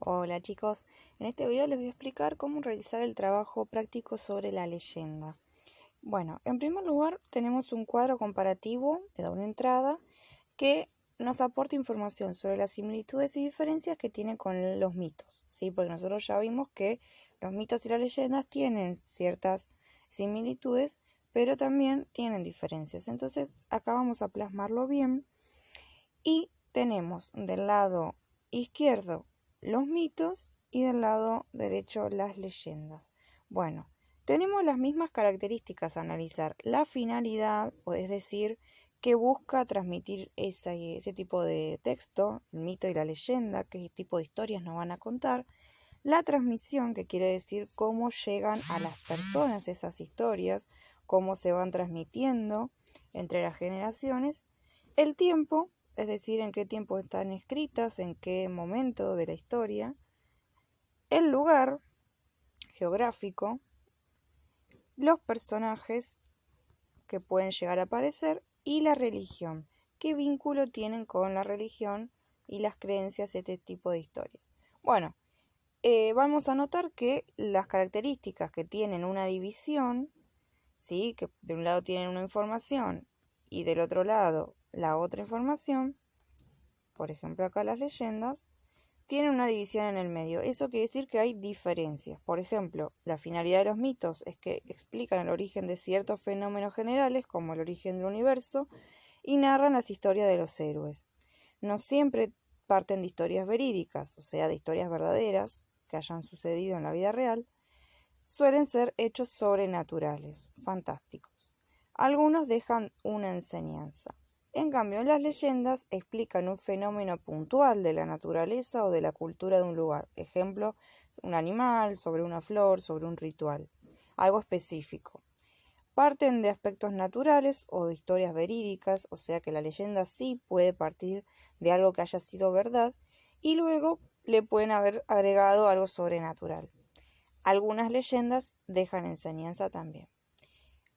Hola chicos, en este video les voy a explicar cómo realizar el trabajo práctico sobre la leyenda. Bueno, en primer lugar tenemos un cuadro comparativo de una entrada que nos aporta información sobre las similitudes y diferencias que tienen con los mitos, ¿sí? Porque nosotros ya vimos que los mitos y las leyendas tienen ciertas similitudes, pero también tienen diferencias. Entonces acá vamos a plasmarlo bien y tenemos del lado izquierdo los mitos y del lado derecho las leyendas. Bueno, tenemos las mismas características a analizar. La finalidad, es decir, que busca transmitir ese tipo de texto, el mito y la leyenda, qué tipo de historias nos van a contar. La transmisión, que quiere decir cómo llegan a las personas esas historias, cómo se van transmitiendo entre las generaciones. El tiempo, es decir, en qué tiempo están escritas, en qué momento de la historia. El lugar geográfico, los personajes que pueden llegar a aparecer y la religión. ¿Qué vínculo tienen con la religión y las creencias de este tipo de historias? Bueno, vamos a notar que las características que tienen una división, ¿sí? Que de un lado tienen una información y del otro lado la otra información, por ejemplo acá las leyendas, tienen una división en el medio. Eso quiere decir que hay diferencias. Por ejemplo, la finalidad de los mitos es que explican el origen de ciertos fenómenos generales, como el origen del universo, y narran las historias de los héroes. No siempre parten de historias verídicas, o sea, de historias verdaderas que hayan sucedido en la vida real. Suelen ser hechos sobrenaturales, fantásticos. Algunos dejan una enseñanza. En cambio, las leyendas explican un fenómeno puntual de la naturaleza o de la cultura de un lugar. Ejemplo, un animal, sobre una flor, sobre un ritual. Algo específico. Parten de aspectos naturales o de historias verídicas, o sea que la leyenda sí puede partir de algo que haya sido verdad y luego le pueden haber agregado algo sobrenatural. Algunas leyendas dejan enseñanza también.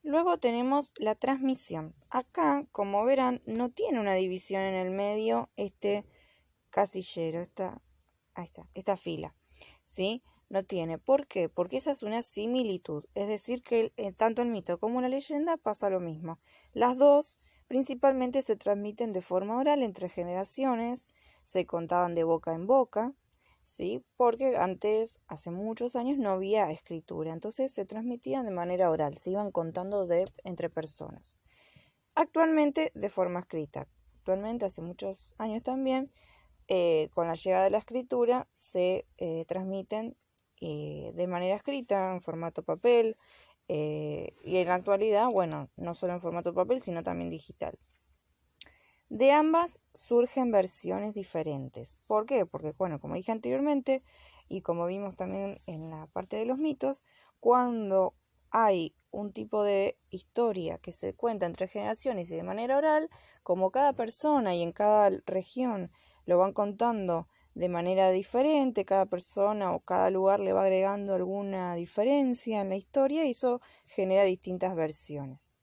Luego tenemos la transmisión. Acá, como verán, no tiene una división en el medio este casillero, esta fila, ¿sí? No tiene. ¿Por qué? Porque esa es una similitud. Es decir, que tanto el mito como la leyenda pasa lo mismo. Las dos principalmente se transmiten de forma oral entre generaciones, se contaban de boca en boca, ¿sí? Porque antes, hace muchos años, no había escritura, entonces se transmitían de manera oral, se iban contando entre personas. Actualmente de forma escrita. Actualmente, hace muchos años también, con la llegada de la escritura, se transmiten de manera escrita, en formato papel, y en la actualidad, bueno, no solo en formato papel, sino también digital. De ambas surgen versiones diferentes. ¿Por qué? Porque, bueno, como dije anteriormente, y como vimos también en la parte de los mitos, cuando hay un tipo de historia que se cuenta entre generaciones y de manera oral, como cada persona y en cada región lo van contando de manera diferente, cada persona o cada lugar le va agregando alguna diferencia en la historia y eso genera distintas versiones.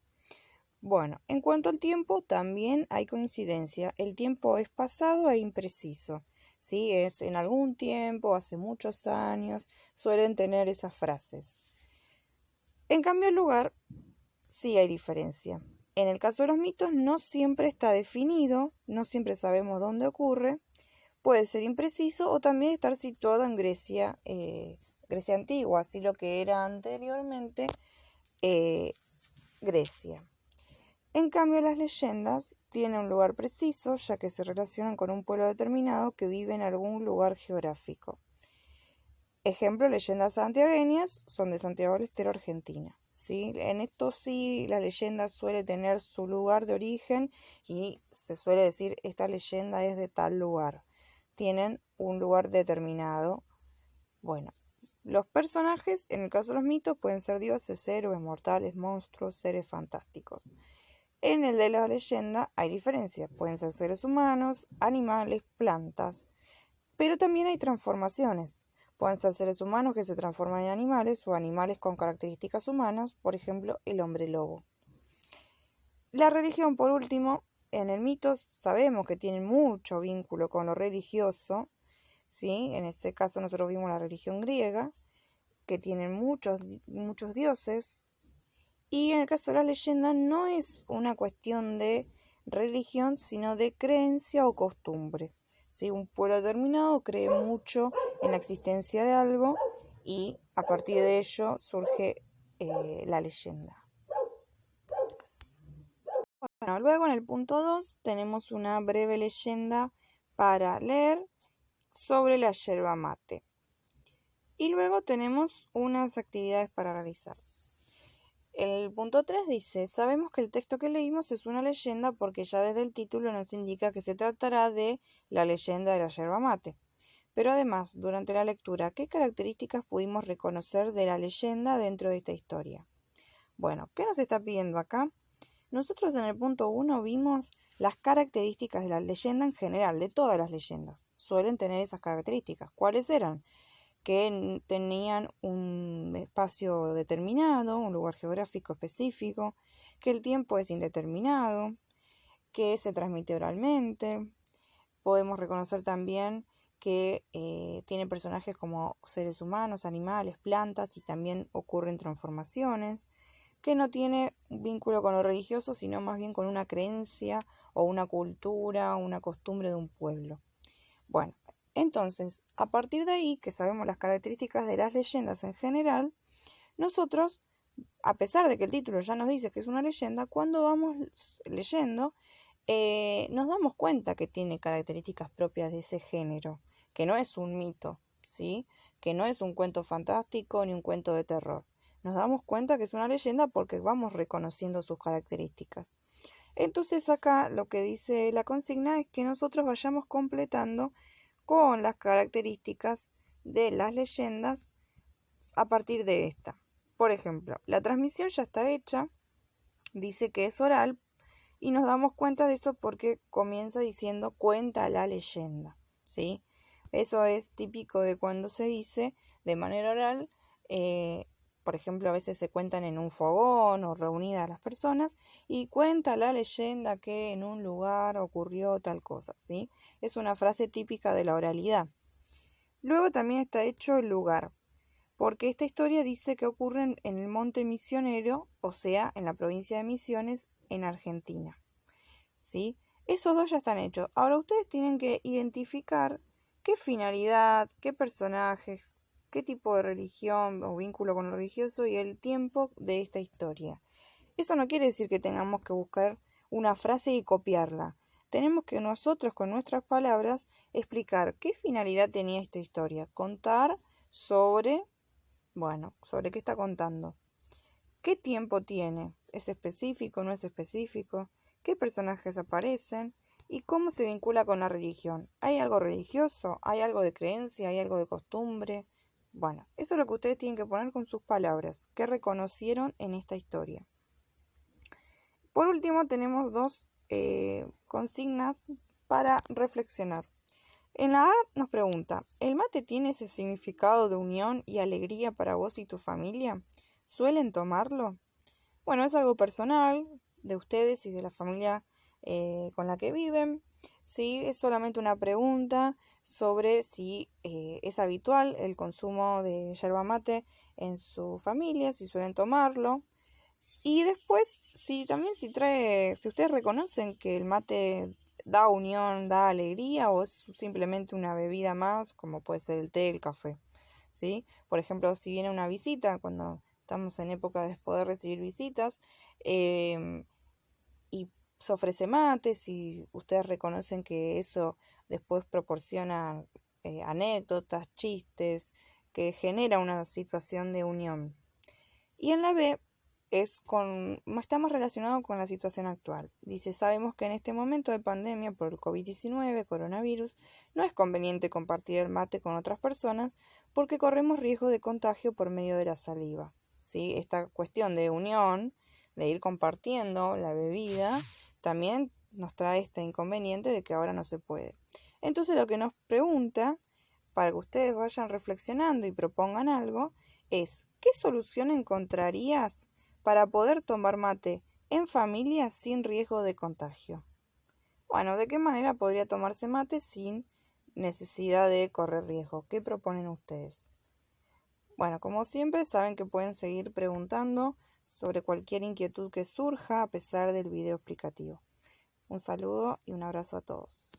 Bueno, en cuanto al tiempo, también hay coincidencia. El tiempo es pasado e impreciso. ¿Sí? Es en algún tiempo, hace muchos años, suelen tener esas frases. En cambio, el lugar sí hay diferencia. En el caso de los mitos no siempre está definido, no siempre sabemos dónde ocurre, puede ser impreciso o también estar situado en Grecia, Grecia antigua, así lo que era anteriormente Grecia. En cambio, las leyendas tienen un lugar preciso, ya que se relacionan con un pueblo determinado que vive en algún lugar geográfico. Ejemplo, leyendas santiagueñas son de Santiago del Estero, Argentina. ¿Sí? En esto sí, la leyenda suele tener su lugar de origen y se suele decir esta leyenda es de tal lugar. Tienen un lugar determinado. Bueno, los personajes, en el caso de los mitos, pueden ser dioses, héroes, mortales, monstruos, seres fantásticos. En el de la leyenda hay diferencias, pueden ser seres humanos, animales, plantas, pero también hay transformaciones. Pueden ser seres humanos que se transforman en animales o animales con características humanas, por ejemplo, el hombre lobo. La religión, por último, en el mito sabemos que tiene mucho vínculo con lo religioso, ¿sí? En este caso nosotros vimos la religión griega, que tienen muchos dioses, y en el caso de la leyenda no es una cuestión de religión, sino de creencia o costumbre. ¿Sí? Un pueblo determinado cree mucho en la existencia de algo y a partir de ello surge la leyenda. Bueno, luego en el punto 2 tenemos una breve leyenda para leer sobre la yerba mate. Y luego tenemos unas actividades para realizar. El punto 3 dice, sabemos que el texto que leímos es una leyenda porque ya desde el título nos indica que se tratará de la leyenda de la yerba mate. Pero además, durante la lectura, ¿qué características pudimos reconocer de la leyenda dentro de esta historia? Bueno, ¿qué nos está pidiendo acá? Nosotros en el punto 1 vimos las características de la leyenda en general, de todas las leyendas. Suelen tener esas características. ¿Cuáles eran? Que tenían un espacio determinado, un lugar geográfico específico, que el tiempo es indeterminado, que se transmite oralmente. Podemos reconocer también que tiene personajes como seres humanos, animales, plantas y también ocurren transformaciones, que no tiene un vínculo con lo religioso, sino más bien con una creencia o una cultura o una costumbre de un pueblo. Bueno, entonces, a partir de ahí, que sabemos las características de las leyendas en general, nosotros, a pesar de que el título ya nos dice que es una leyenda, cuando vamos leyendo, nos damos cuenta que tiene características propias de ese género, que no es un mito, ¿sí? Que no es un cuento fantástico ni un cuento de terror. Nos damos cuenta que es una leyenda porque vamos reconociendo sus características. Entonces acá lo que dice la consigna es que nosotros vayamos completando con las características de las leyendas a partir de esta. Por ejemplo, la transmisión ya está hecha, dice que es oral y nos damos cuenta de eso porque comienza diciendo cuenta la leyenda, ¿sí? Eso es típico de cuando se dice de manera oral, por ejemplo, a veces se cuentan en un fogón o reunidas las personas y cuenta la leyenda que en un lugar ocurrió tal cosa, ¿sí? Es una frase típica de la oralidad. Luego también está hecho el lugar, porque esta historia dice que ocurre en el Monte Misionero, o sea, en la provincia de Misiones, en Argentina, ¿sí? Esos dos ya están hechos. Ahora ustedes tienen que identificar qué finalidad, qué personajes, qué tipo de religión o vínculo con lo religioso y el tiempo de esta historia. Eso no quiere decir que tengamos que buscar una frase y copiarla. Tenemos que nosotros con nuestras palabras explicar qué finalidad tenía esta historia. Contar sobre, sobre qué está contando. ¿Qué tiempo tiene? ¿Es específico? ¿No es específico? ¿Qué personajes aparecen? ¿Y cómo se vincula con la religión? ¿Hay algo religioso? ¿Hay algo de creencia? ¿Hay algo de costumbre? Bueno, eso es lo que ustedes tienen que poner con sus palabras. ¿Qué reconocieron en esta historia? Por último, tenemos dos consignas para reflexionar. En la A nos pregunta, ¿el mate tiene ese significado de unión y alegría para vos y tu familia? ¿Suelen tomarlo? Bueno, es algo personal de ustedes y de la familia con la que viven. ¿Sí? Es solamente una pregunta sobre si es habitual el consumo de yerba mate en su familia, si suelen tomarlo. Y después, si ustedes reconocen que el mate da unión, da alegría o es simplemente una bebida más, como puede ser el té, el café, ¿sí? Por ejemplo, si viene una visita, cuando estamos en época de poder recibir visitas, y se ofrece mate, si ustedes reconocen que eso después proporciona anécdotas, chistes, que genera una situación de unión. Y en la B está más relacionado con la situación actual. Dice, sabemos que en este momento de pandemia por el COVID-19, coronavirus, no es conveniente compartir el mate con otras personas porque corremos riesgo de contagio por medio de la saliva. ¿Sí? Esta cuestión de unión, de ir compartiendo la bebida, también nos trae este inconveniente de que ahora no se puede. Entonces lo que nos pregunta, para que ustedes vayan reflexionando y propongan algo, es, ¿qué solución encontrarías para poder tomar mate en familia sin riesgo de contagio? Bueno, ¿de qué manera podría tomarse mate sin necesidad de correr riesgo. ¿Qué proponen ustedes? Bueno, como siempre, saben que pueden seguir preguntando sobre cualquier inquietud que surja a pesar del video explicativo. Un saludo y un abrazo a todos.